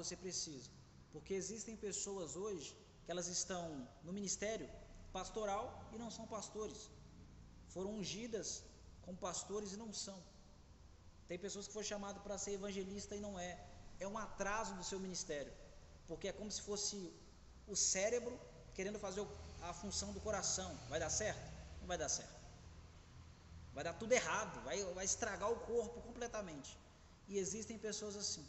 você precisa. Porque existem pessoas hoje que elas estão no ministério pastoral e não são pastores. Foram ungidas como pastores e não são. Tem pessoas que foram chamadas para ser evangelista e não é. É um atraso do seu ministério, porque é como se fosse o cérebro querendo fazer a função do coração. Vai dar certo? Não vai dar certo. Vai dar tudo errado, vai estragar o corpo completamente. E existem pessoas assim.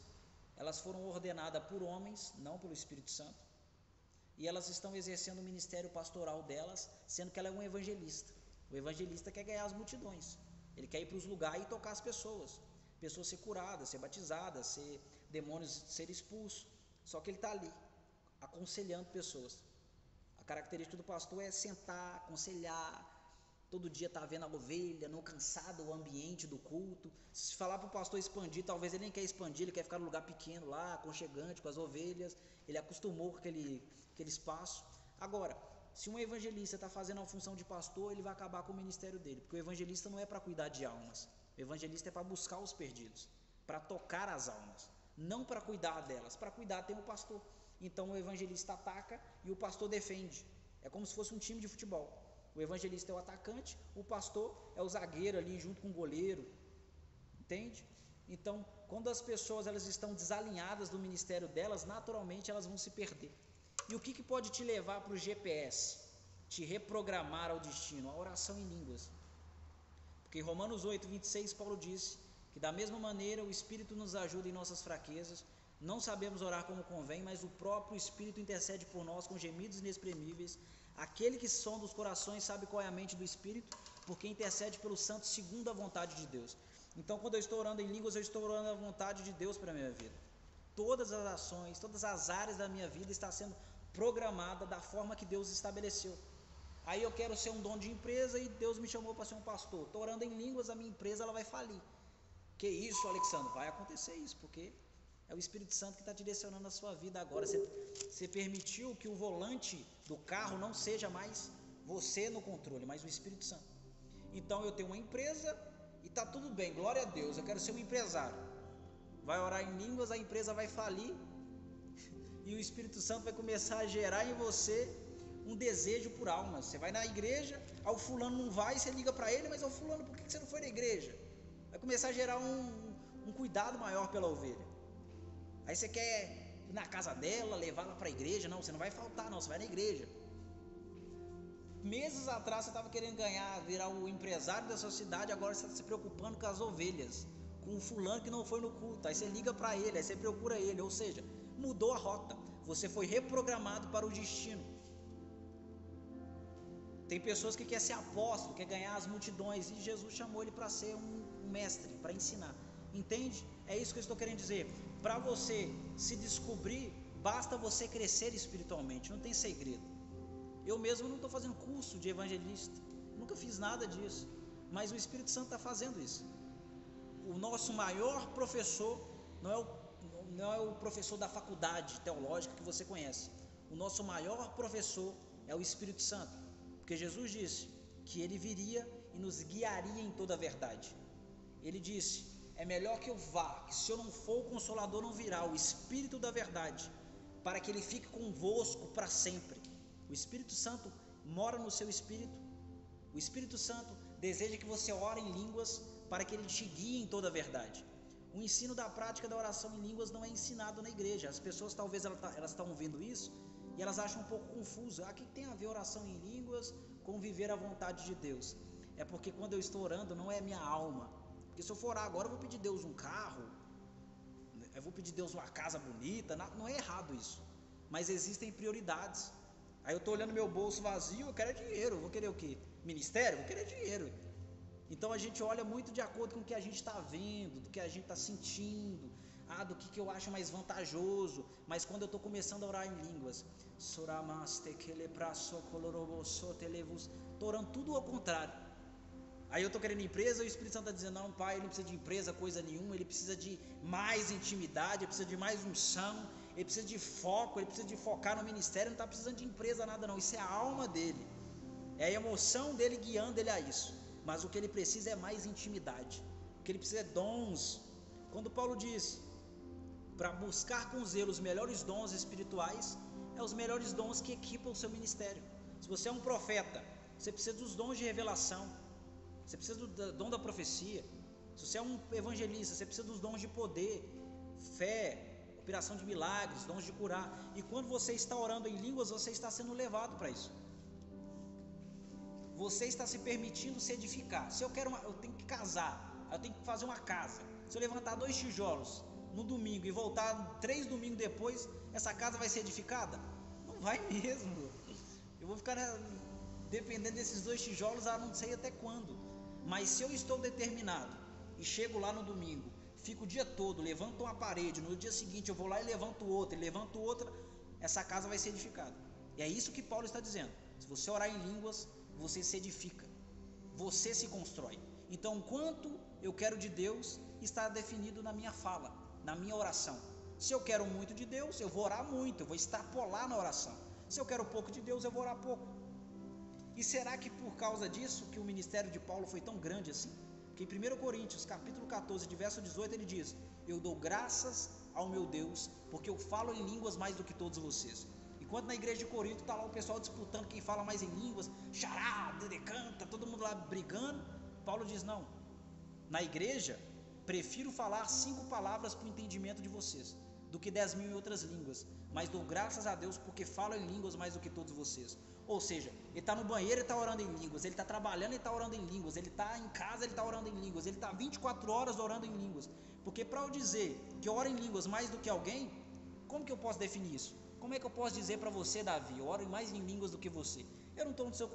Elas foram ordenadas por homens, não pelo Espírito Santo, e elas estão exercendo o ministério pastoral delas, sendo que ela é um evangelista. O evangelista quer ganhar as multidões, ele quer ir para os lugares e tocar as pessoas ser curadas, ser batizadas, ser demônios ser expulsos. Só que ele está ali aconselhando pessoas. A característica do pastor é sentar, aconselhar, todo dia está vendo a ovelha, não cansado o ambiente do culto. Se falar para o pastor expandir, talvez ele nem quer expandir, ele quer ficar num lugar pequeno lá, aconchegante com as ovelhas, ele acostumou com aquele espaço. Agora, se um evangelista está fazendo a função de pastor, ele vai acabar com o ministério dele, porque o evangelista não é para cuidar de almas, o evangelista é para buscar os perdidos, para tocar as almas, não para cuidar delas. Para cuidar tem o pastor. Então o evangelista ataca e o pastor defende. É como se fosse um time de futebol. O evangelista é o atacante, o pastor é o zagueiro ali junto com o goleiro, entende? Então, quando as pessoas elas estão desalinhadas do ministério delas, naturalmente elas vão se perder. E o que pode te levar para o GPS? Te reprogramar ao destino? A oração em línguas. Porque em Romanos 8:26 Paulo disse que da mesma maneira o Espírito nos ajuda em nossas fraquezas. Não sabemos orar como convém, mas o próprio Espírito intercede por nós com gemidos inexprimíveis. Aquele que sonda os corações sabe qual é a mente do Espírito, porque intercede pelos santos segundo a vontade de Deus. Então, quando eu estou orando em línguas, eu estou orando a vontade de Deus para a minha vida. Todas as ações, todas as áreas da minha vida está sendo programada da forma que Deus estabeleceu. Aí eu quero ser um dono de empresa e Deus me chamou para ser um pastor. Estou orando em línguas, a minha empresa ela vai falir. Que isso, Alexandre? Vai acontecer isso, porque é o Espírito Santo que está direcionando a sua vida agora. Você permitiu que o volante do carro não seja mais você no controle, mas o Espírito Santo. Então eu tenho uma empresa e está tudo bem, glória a Deus, eu quero ser um empresário. Vai orar em línguas, a empresa vai falir e o Espírito Santo vai começar a gerar em você um desejo por almas. Você vai na igreja, o fulano não vai, você liga para ele, mas o fulano, por que você não foi na igreja? Vai começar a gerar um cuidado maior pela ovelha. Aí você quer ir na casa dela, levar ela para a igreja. Não, você não vai faltar não, você vai na igreja. Meses atrás você estava querendo virar o empresário da sua cidade, agora você está se preocupando com as ovelhas, com o fulano que não foi no culto. Aí você liga para ele, aí você procura ele, ou seja, mudou a rota, você foi reprogramado para o destino. Tem pessoas que querem ser apóstolo, querem ganhar as multidões, e Jesus chamou ele para ser um mestre, para ensinar. Entende? É isso que eu estou querendo dizer. Para você se descobrir, basta você crescer espiritualmente, não tem segredo. Eu mesmo não estou fazendo curso de evangelista, nunca fiz nada disso, mas o Espírito Santo está fazendo isso. O nosso maior professor não é o professor da faculdade teológica que você conhece. O nosso maior professor é o Espírito Santo, porque Jesus disse que ele viria e nos guiaria em toda a verdade. Ele disse: é melhor que eu vá, que se eu não for, o Consolador não virá, o Espírito da verdade, para que ele fique convosco para sempre. O Espírito Santo mora no seu espírito. O Espírito Santo deseja que você ore em línguas para que ele te guie em toda a verdade. O ensino da prática da oração em línguas não é ensinado na igreja. As pessoas talvez elas estão ouvindo isso e elas acham um pouco confuso. O que tem a ver oração em línguas com viver a vontade de Deus? É porque quando eu estou orando não é minha alma. Porque se eu for orar agora eu vou pedir a Deus um carro, eu vou pedir a Deus uma casa bonita. Não é errado isso, mas existem prioridades. Aí eu estou olhando meu bolso vazio, eu quero dinheiro. Eu vou querer o quê? Ministério? Eu vou querer dinheiro. Então a gente olha muito de acordo com o que a gente está vendo, do que a gente está sentindo, do que eu acho mais vantajoso. Mas quando eu estou começando a orar em línguas, estou orando tudo ao contrário. Aí eu estou querendo empresa e o Espírito Santo está dizendo: não, pai, ele não precisa de empresa, coisa nenhuma, ele precisa de mais intimidade, ele precisa de mais unção, ele precisa de foco, ele precisa de focar no ministério. Não está precisando de empresa, nada não, isso é a alma dele, é a emoção dele guiando ele a isso. Mas o que ele precisa é mais intimidade, o que ele precisa é dons. Quando Paulo diz para buscar com zelo os melhores dons espirituais, é os melhores dons que equipam o seu ministério. Se você é um profeta, você precisa dos dons de revelação, você precisa do dom da profecia. Se você é um evangelista, você precisa dos dons de poder, fé, operação de milagres, dons de curar. E quando você está orando em línguas, você está sendo levado para isso. Você está se permitindo se edificar. Se eu tenho que casar, eu tenho que fazer uma casa. Se eu levantar 2 tijolos no domingo e voltar 3 domingos depois, essa casa vai ser edificada? Não vai mesmo. Eu vou ficar dependendo desses 2 tijolos a não sei até quando. Mas se eu estou determinado e chego lá no domingo, fico o dia todo, levanto uma parede, no dia seguinte eu vou lá e levanto outra, essa casa vai ser edificada. E é isso que Paulo está dizendo. Se você orar em línguas, você se edifica, você se constrói. Então, quanto eu quero de Deus está definido na minha fala, na minha oração. Se eu quero muito de Deus, eu vou orar muito, eu vou extrapolar na oração. Se eu quero pouco de Deus, eu vou orar pouco. E será que por causa disso que o ministério de Paulo foi tão grande assim? Porque em 1 Coríntios, capítulo 14, de verso 18, ele diz: eu dou graças ao meu Deus, porque eu falo em línguas mais do que todos vocês. Enquanto na igreja de Corinto está lá o pessoal disputando quem fala mais em línguas, xará, dedecanta, todo mundo lá brigando, Paulo diz: não, na igreja prefiro falar 5 palavras para o entendimento de vocês do que 10.000 em outras línguas, mas dou graças a Deus porque falo em línguas mais do que todos vocês. Ou seja, ele está no banheiro e está orando em línguas, ele está trabalhando e está orando em línguas, ele está em casa e ele está orando em línguas, ele está 24 horas orando em línguas. Porque para eu dizer que eu oro em línguas mais do que alguém, como que eu posso definir isso? Como é que eu posso dizer para você, Davi, eu oro mais em línguas do que você? Eu não estou no seu